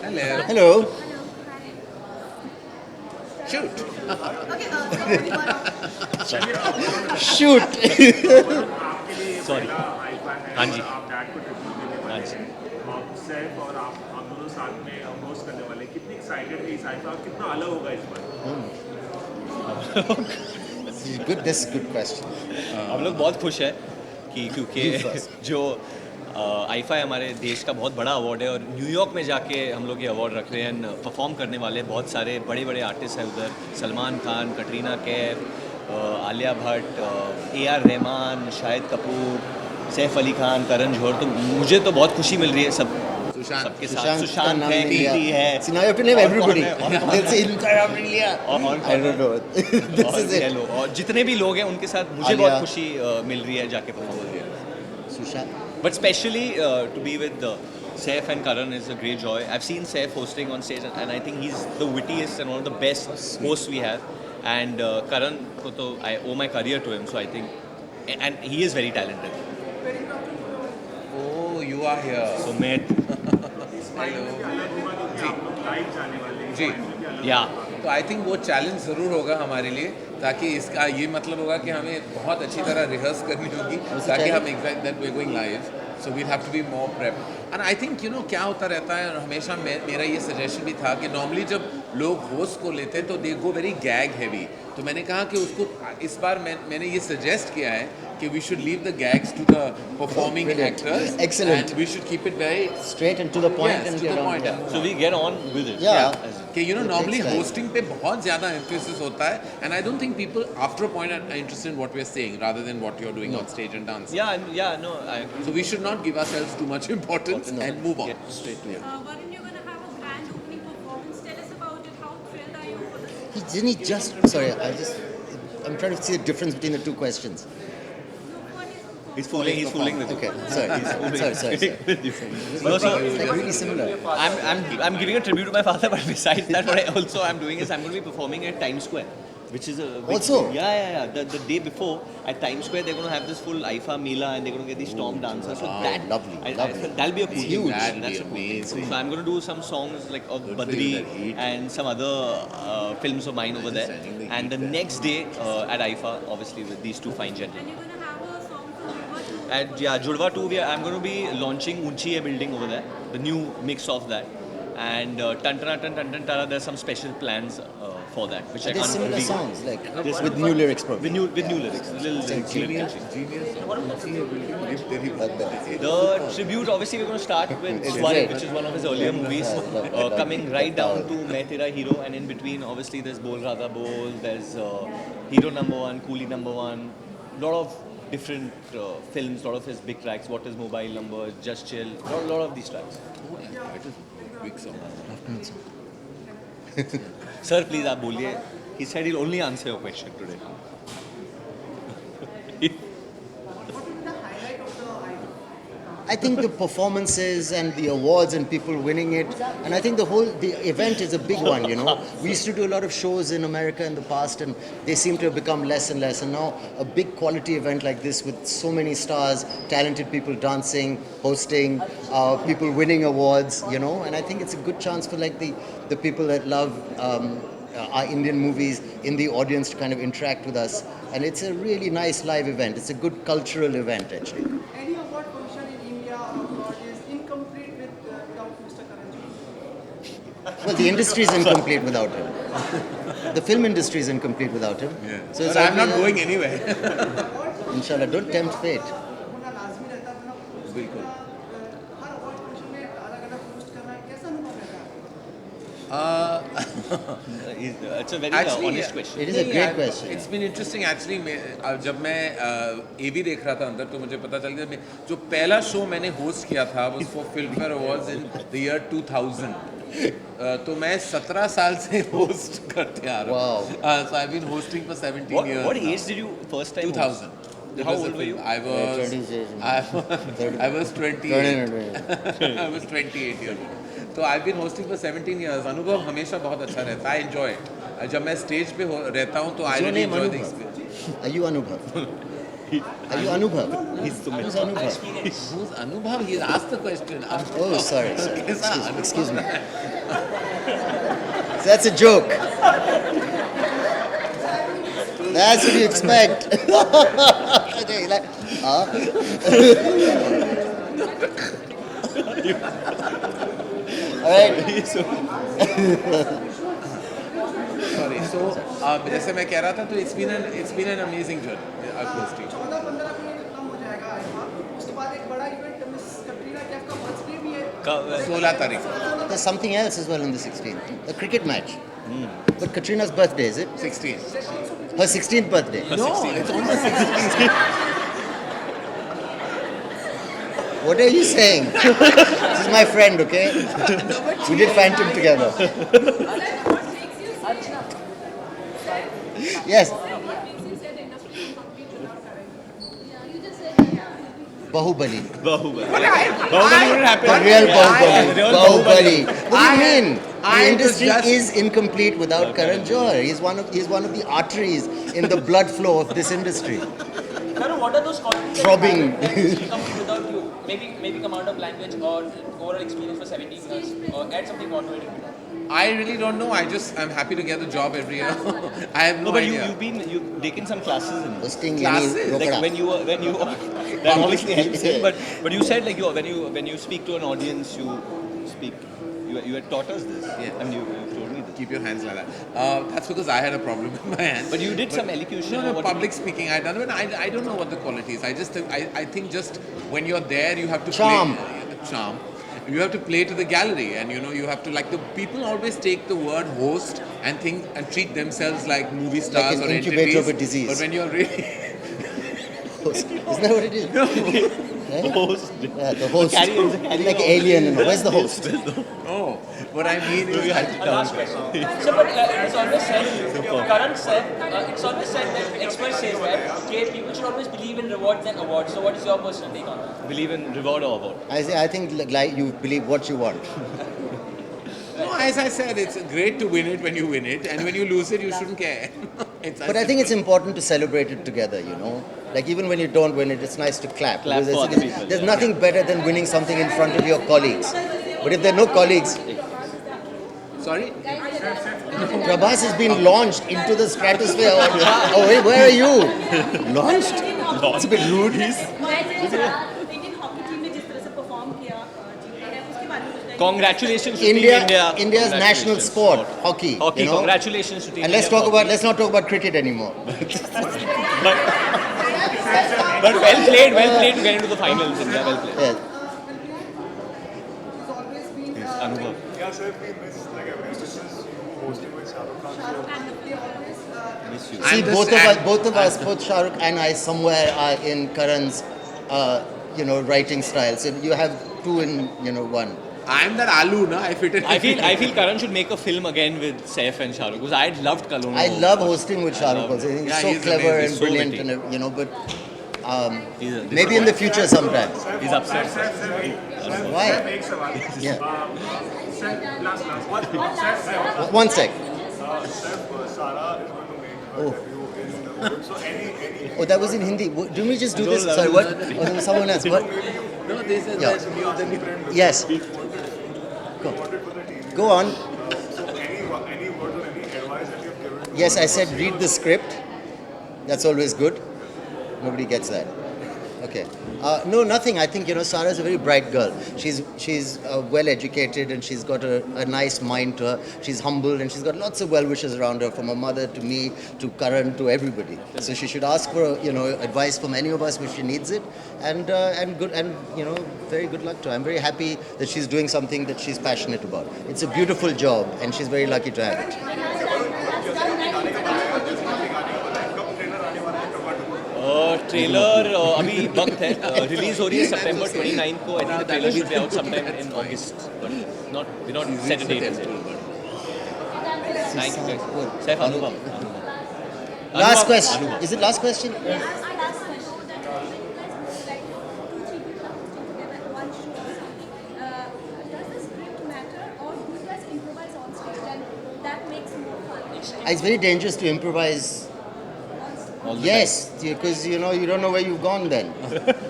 Hello. Hello. Shoot. Okay, Shoot. Varun आपके लिए ये सॉरी। पहला आईफा है हाँ और जी। आप डैड को ट्रिब्यूट देने हाँ वाले जी। हैं और सैफ और आप दोनों साथ में होस्ट करने वाले हैं। कितनी एक्साइटेड है इस आईफा और कितना अलग होगा इस बार? Good. This is a good question. हम लोग बहुत खुश हैं कि क्योंकि You first. जो आईफा हमारे देश का बहुत बड़ा अवार्ड है और न्यूयॉर्क में जाके हम लोग ये अवार्ड रख रहे हैं परफॉर्म करने वाले बहुत सारे बड़े बड़े आर्टिस्ट हैं उधर। Salman Khan, Katrina Kaif, Alia Bhatt, A R Rahman, Shahid Kapoor, Saif Ali Khan, Karan Johar. तो मुझे तो बहुत खुशी मिल रही है सुशांत। सबके साथ। Sushant सुशांत का नाम है, नहीं लिया. कीर्ति है। See, now you have to name और कौन everybody. है? और कौन They'll say Ilkar Aprilia. और I don't know. This और is it. हेलो और जितने भी लोग हैं उनके साथ मुझे आलिया. बहुत खुशी मिल रही है जाके परफॉर्म करके। Sushant. But especially to be with Saif and Karan is a great joy. I've seen Saif hosting on stage, and I think he's the wittiest and one of the best hosts we have. And Karan, ko to I owe my career to him, so I think, and he is very talented. Oh, you are here. So Matt, Hello. अलग होगा क्योंकि आप लोग live जाने वाले हैं। जी। yeah, तो I think वो चैलेंज ज़रूर होगा हमारे लिए, ताकि इसका ये मतलब होगा कि हमें बहुत अच्छी तरह रिहर्स करनी होगी ताकि हम exact that we going live, so we have to be more prep. And I think क्या होता रहता है, और हमेशा मेरा ये सजेशन भी था कि नॉर्मली जब लोग होस्ट को लेते हैं तो दे गो वेरी गैग हैवी। तो मैंने कहा कि उसको इस बार मैंने ये सजेस्ट किया है कि we should leave the gags to the performing Brilliant. Actors Excellent. And we should keep it very Straight and to the point and to get the on. point. Yeah. so we get on with it. Yeah. कि It normally takes time. Hosting पे बहुत ज़्यादा emphasis होता है, and I don't think people after a point are interested in what we are saying rather than what you are doing on stage and dance. Yeah, no, I So we should not give ourselves too much importance and move on. get straight to it. Varun, you're going to have a grand opening performance. Tell us about it. How thrilled are you for this? Didn't he just? Sorry, I'm trying to see the difference between the two questions. He's fooling with you. Okay. Sorry. Sorry. With you. No, so It's like really similar. I'm giving a tribute to my father, but besides that, what I also I'm doing is I'm going to be performing at Times Square, which is a big Also? yeah. The day before at Times Square, they're going to have this full IFA Mela, and they're going to get these storm dancers. So wow, that lovely. that'll be a cool Huge. thing. That'll That's be a cool thing. amazing. So I'm going to do some songs like of Good for Badri you, that heat. and some other films of mine over there. Sending the And heat the there. next day at IFA, obviously with these two fine gentlemen. And you're going to have a song from Judva too. At Judva 2, I'm going to be launching Unchi Hai building over there, the new mix of that. And Tantana Tan Tara, there's some special plans for that, which I Are they can't similar reveal. songs, like with new lyrics, probably? With new lyrics, little lyrics. Genius. The tribute, obviously, we're going to start with It's Swan, great. which is one of his earlier movies, Love coming right down to Main Tera Hero, and in between, obviously, there's Bol Radha Bol, there's Hero Number One, Coolie Number One, lot of different films, lot of his big tracks, What is Mobile Number, Just Chill, lot of these tracks. Big song. Sir, please, आप बोलिए. He said he'll only answer your question today. I think the performances and the awards and people winning it, and I think the event is a big one. We used to do a lot of shows in America in the past, and they seem to have become less and less. And now a big quality event like this with so many stars, talented people dancing, hosting, people winning awards. And I think it's a good chance for like the people that love our Indian movies in the audience to kind of interact with us. And it's a really nice live event. It's a good cultural event actually. Any award function in India or abroad is incomplete without Mr. Karan. Well, the industry is incomplete without him. The film industry is incomplete without him. Yeah. So But I'm not going anywhere. Inshallah, don't tempt fate. होना लाजमी रहता है अपना host बिल्कुल। करना, हर award function में अलग-अलग host करना कैसा अनुभव रहता है? It's a very Actually, honest question. It is a great question. It's been interesting actually. जब मैं AV देख रहा था अंदर, तो मुझे पता चल गया जो पहला शो मैंने होस्ट किया था was for Filmfare Awards in the year 2000. तो मैं 17 साल से होस्ट करते आ रहा हूँ. Wow. So I've been hosting for 17 years. What now. age did you first time? 2000. It How was a old were film. you? I was. 20. I was 28. I was 28 years old. तो I've been hosting for 17 years. अनुभव हमेशा बहुत अच्छा रहता है. I enjoy it. जब मैं stage पे रहता हूँ तो I Is your really name enjoy the Anubhav? experience. Are you Anubhav? Are you Anubhav? He's Sumit. Who's Anubhav? Who's Anubhav? He asked the question. Oh, sorry. कैसा Excuse me. That's a joke. That's what you expect. Okay, like, All right. Sorry. So जैसे मैं कह रहा था तो it's been an amazing journey. Ghosty. 14-15 minute कम हो जाएगा IIFA उसके बाद एक बड़ा इवेंट मिस कटरीना कैफ का बर्थडे भी है 16 तारीख There's something else as well on the 16th. A cricket match. But Katrina's birthday, is it? 16. Her 16th birthday. No, it's on the 16th. What are you saying? This is my friend, okay? We did Phantom together. Yes. Bahubali. Bahubali wouldn't happen. The real Bahubali. Real Bahubali. What do you mean? The I was industry just- is incomplete without Karan Johar. He's one of the arteries in the blood flow of this industry. Karan, what are those qualities Throbbing. that come without you? Maybe command of language or overall experience for 17 years, or add something more to it. I really don't know. I'm happy to get the job every year. I have no, No, but idea. you've taken some classes in this. Hosting Classes? yani Like Rokada. when you that obviously helps him. But you said like when you speak to an audience, you had taught us this. Yeah. I mean you told me this. Keep your hands like that. That's because I had a problem with my hands. But you did some elocution. No, or what- public speaking I done, but I don't know what the quality is. I think just when you're there, you have to Charm. play, charm. You have to play to the gallery, and you have to like the people always take the word host and think and treat themselves like movie stars an or incubator entities. of a disease. But when you're really Isn't that what it is? Yeah? Host. Yeah, the host. Carrier, the carrier Like of- alien. And where's the host? oh, what I mean is Last question. So, but it's always said, Karan said, it's always said that experts say that okay, people should always believe in rewards and awards. So, what is your personal take on that? Believe in reward or award. I think like you believe what you want. no. As I said, it's great to win it when you win it, and when you lose it, you shouldn't care. But I think it's important to celebrate it together, you know. Like even when you don't win it, it's nice to clap. Clap Because for there's- other people, There's yeah. nothing better than winning something in front of your colleagues. But if there are no colleagues, Sorry. Prabhas has been launched into the stratosphere. Oh, wait, where are you? Launched? It's a bit rude. Indian hockey team ने जिस तरह से perform किया जीते हैं उसके बारे में कुछ कहेंगे? Congratulations to Team India, India. India's national Congratulations. sport, hockey. Hockey. You know? Congratulations to Team And let's India. let's not talk about cricket anymore. But well played to get into the finals. India, well played. Yeah. He's always been Anubhav. Yeah, sir, we miss like every Christmas you hosting with Shah Rukh Khan. So they always Miss you. See, I'm the both of stand- us, both Shah Rukh and I, somewhere are in Karan's, writing style. So you have two in, one. I'm that Alu, na. I fit in. I feel Karan should make a film again with Saif and Shah Rukh because I loved Kalon. I love hosting with Shah Rukh. Also. I think Yeah, he's so he's clever amazing, and so brilliant, witty. and but He's maybe in the future sometime. He's upset. Why? एक सवाल Yeah. Sir last One sec. Sara is going to make her debut in Hollywood. So any Oh, that was in Hindi. Do we just do this? No, Sorry, no, what? no, no. Oh, there was someone else. What? No, this is Yeah. Yes. Go. Go on. so any words or any advice that you've given? Yes, I said read the script. That's always good. Nobody gets that. Okay. No, nothing. I think Sarah's a very bright girl. She's well educated and she's got a nice mind to her. She's humble and she's got lots of well wishers around her, from her mother to me to Karan to everybody. So she should ask for advice from any of us if she needs it. And very good luck to her. I'm very happy that she's doing something that she's passionate about. It's a beautiful job and she's very lucky to have it. Trailer अभी वक्त है release हो रही है सितंबर 29 को I think the trailer will be out sometime in August but not set a date thank you Saif Anubhav Last question. Is it last question? Last question that you guys like 2-3 people are putting together one show or something. Does the script matter, or do you guys improvise on stage and that makes more fun? It's very dangerous to improvise all the Yes, because you know you don't know where you've gone then.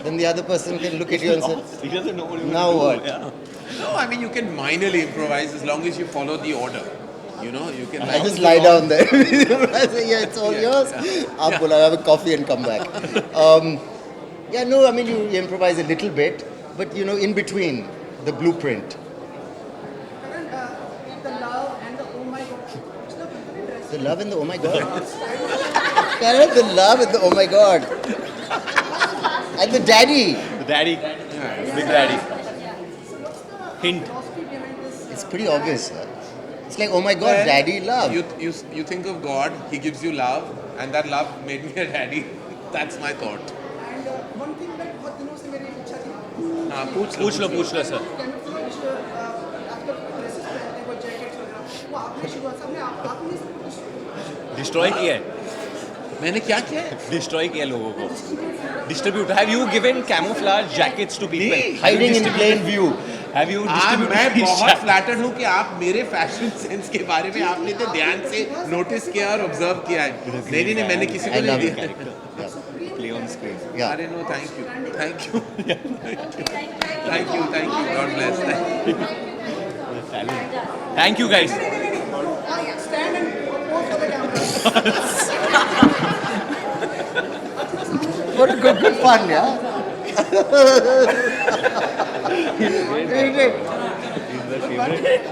Then the other person can look at you and say, time. He doesn't know what he Now wants what? to do. Yeah. No, I mean you can minorly improvise as long as you follow the order. You know, you can. I just lie down there. I say, yeah, it's all Yeah, yours. Aap bola, have a coffee and come back. Yeah, no, I mean you improvise a little bit, but you know, in between the blueprint. Karan, the love and the oh my god. It's the very dress. The love and the oh my god. Karan, the love and the oh my god. And the daddy. The daddy, big daddy. So what's the Hint. philosophy behind this? It's pretty obvious. It's like, oh my god, Well, daddy, love. You think of God, He gives you love, and that love made me a daddy. That's my thought. And one thing that बहुत दिनों से मेरी इच्छा थी हाँ, पूछ पूछ लो sir. Camouflage आजकल ड्रेसेस पहनते हैं वो जैकेट्स वगैरह वो आपने शुरुआत से आपने सब कुछ डिस्ट्रॉय किया है. मैंने क्या किया है? डिस्ट्रॉय किया लोगों को. Distribute. Have you given camouflage jackets to people? Hiding in plain view. Have you मैं डिस्ट्रीब्यूटेड बहुत फ्लैटर्ड हूँ कि आप मेरे फैशन सेंस के बारे में आपने इतने ध्यान से नोटिस किया और ऑब्जर्व किया है. नहीं, मैंने किसी I को love नहीं it. दिया. Yeah. Play on screen. Yeah. अरे no, thank you. Thank you. God bless. Thank you guys. stand and pose for the camera. What a good fun, yeah?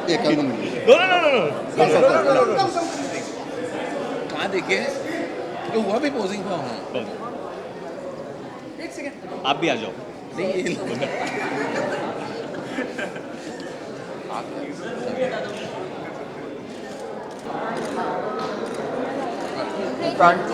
Yeah, come on. No. कहाँ देखे? तो हुआ भी posing का हूँ. एक second आप भी आ जाओ. नहीं ये Front.